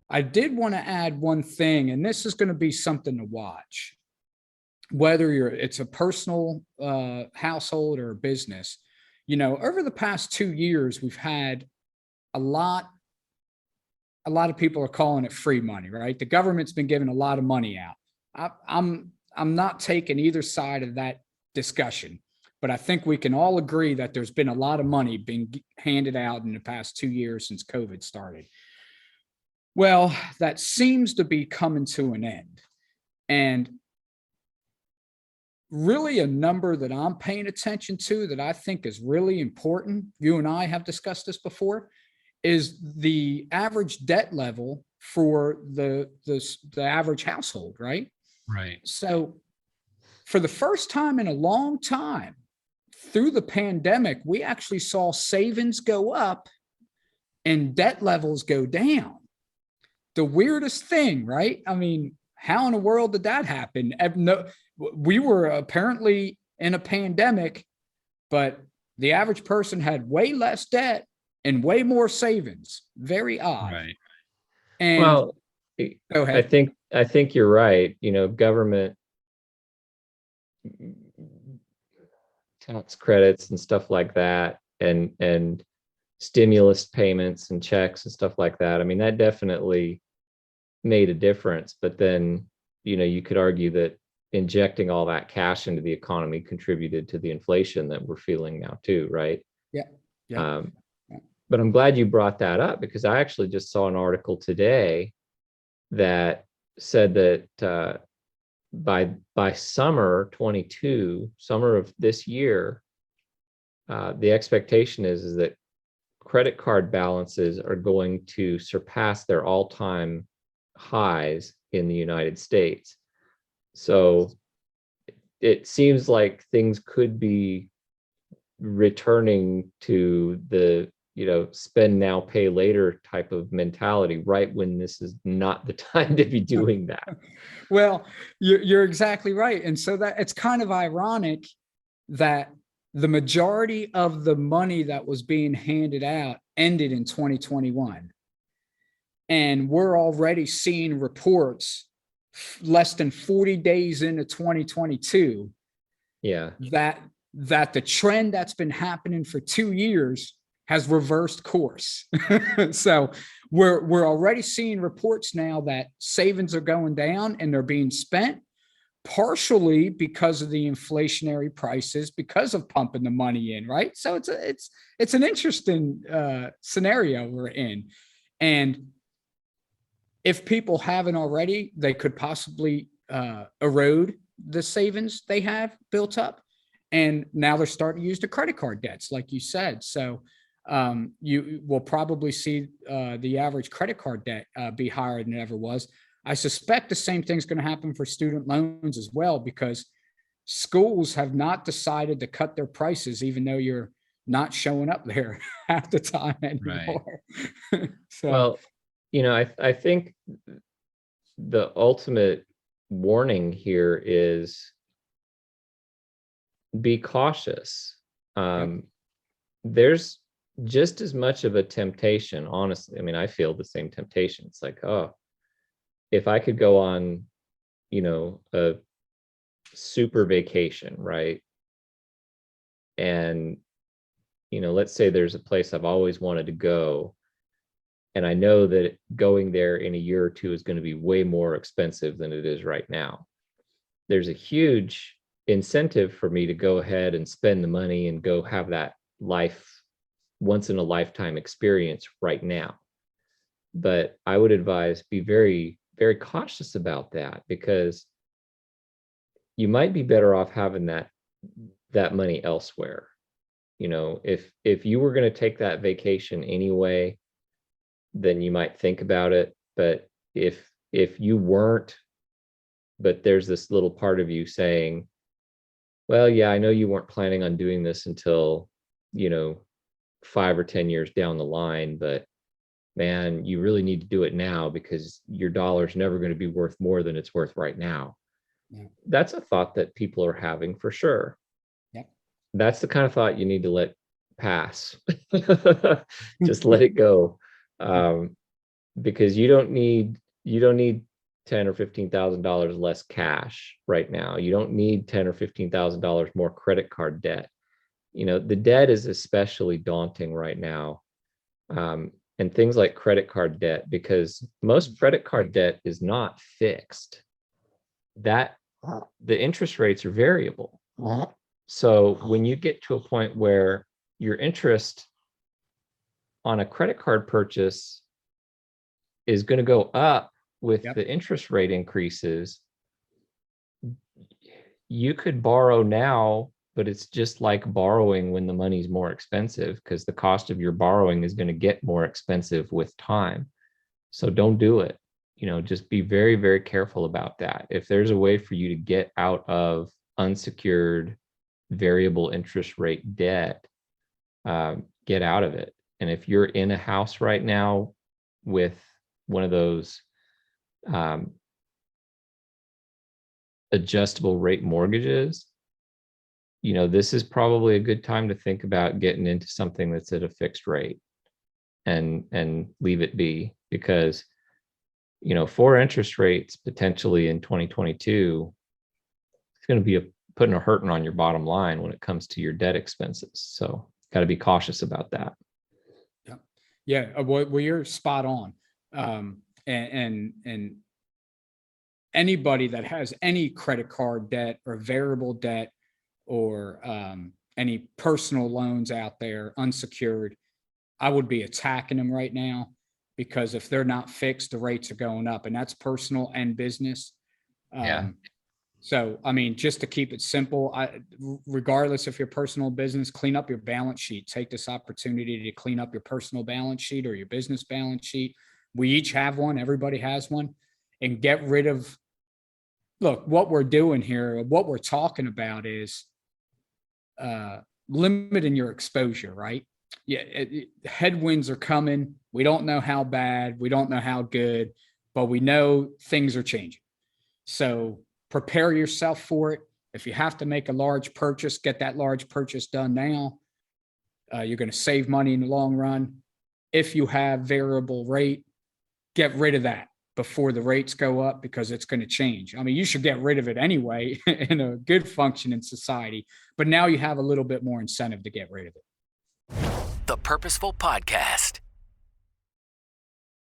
I did want to add one thing, and this is going to be something to watch. Whether it's a personal household or a business, over the past 2 years, we've had a lot. A lot of people are calling it free money, right? The government's been giving a lot of money out. I'm not taking either side of that discussion, but I think we can all agree that there's been a lot of money being handed out in the past 2 years since COVID started. Well, that seems to be coming to an end. And really a number that I'm paying attention to that I think is really important, you and I have discussed this before, is the average debt level for the average household, right? Right. So for the first time in a long time, through the pandemic, we actually saw savings go up and debt levels go down. The weirdest thing, right? I mean, how in the world did that happen? No, we were apparently in a pandemic, but the average person had way less debt and way more savings. Very odd. Right. And Well, go I ahead. think you're right. Government tax credits and stuff like that, and stimulus payments and checks and stuff like that. I mean, that definitely made a difference. But then, you could argue that injecting all that cash into the economy contributed to the inflation that we're feeling now too, right? Yeah. Yeah. But I'm glad you brought that up, because I actually just saw an article today that said that by summer of this year, the expectation is that credit card balances are going to surpass their all-time highs in the United States. So it seems like things could be returning to the spend now, pay later type of mentality, right when this is not the time to be doing that. Well, you're exactly right. And so that it's kind of ironic that the majority of the money that was being handed out ended in 2021. And we're already seeing reports less than 40 days into 2022. Yeah. That the trend that's been happening for 2 years has reversed course. So we're already seeing reports now that savings are going down and they're being spent partially because of the inflationary prices, because of pumping the money in, right? So it's an interesting scenario we're in. And if people haven't already, they could possibly erode the savings they have built up. And now they're starting to use the credit card debts, like you said. So you will probably see the average credit card debt be higher than it ever was. I suspect the same thing's going to happen for student loans as well, because schools have not decided to cut their prices, even though you're not showing up there half the time anymore. Right. So, well, I think the ultimate warning here is be cautious. There's just as much of a temptation, honestly. I mean, I feel the same temptation. It's like, oh, if I could go on, a super vacation, right? And, let's say there's a place I've always wanted to go, and I know that going there in a year or two is going to be way more expensive than it is right now. There's a huge incentive for me to go ahead and spend the money and go have that once in a lifetime experience right now. But I would advise be very, very cautious about that, because you might be better off having that money elsewhere. If you were going to take that vacation anyway, then you might think about it. But if you weren't, but there's this little part of you saying, well, yeah, I know you weren't planning on doing this until 5 or 10 years down the line, but man, you really need to do it now because your dollar's never going to be worth more than it's worth right now. Yeah. That's a thought that people are having for sure. Yeah. That's the kind of thought you need to let pass. Just let it go. because you don't need $10 or $15,000 less cash right now. You don't need $10 or $15,000 more credit card debt. The debt is especially daunting right now. And things like credit card debt, because most credit card debt is not fixed. That the interest rates are variable. So when you get to a point where your interest on a credit card purchase is going to go up with the interest rate increases, you could borrow now, but it's just like borrowing when the money's more expensive, because the cost of your borrowing is going to get more expensive with time. So don't do it. Just be very, very careful about that. If there's a way for you to get out of unsecured variable interest rate debt, get out of it. And if you're in a house right now with one of those adjustable rate mortgages, this is probably a good time to think about getting into something that's at a fixed rate and leave it be, because for interest rates potentially in 2022, it's going to be putting a hurting on your bottom line when it comes to your debt expenses. So got to be cautious about that. Yeah. Well, you're spot on. And anybody that has any credit card debt or variable debt or any personal loans out there unsecured, I would be attacking them right now, because if they're not fixed, the rates are going up, and that's personal and business. So, I mean, just to keep it simple, regardless if your personal business, clean up your balance sheet. Take this opportunity to clean up your personal balance sheet or your business balance sheet. We each have one. Everybody has one. And get rid of, look, what we're doing here, what we're talking about is limiting your exposure, right? Yeah, headwinds are coming. We don't know how bad, we don't know how good, but we know things are changing. So prepare yourself for it. If you have to make a large purchase, get that large purchase done now. You're going to save money in the long run. If you have variable rate, get rid of that before the rates go up, because it's going to change. I mean, you should get rid of it anyway in a good functioning society, but now you have a little bit more incentive to get rid of it. The Purposeful Podcast.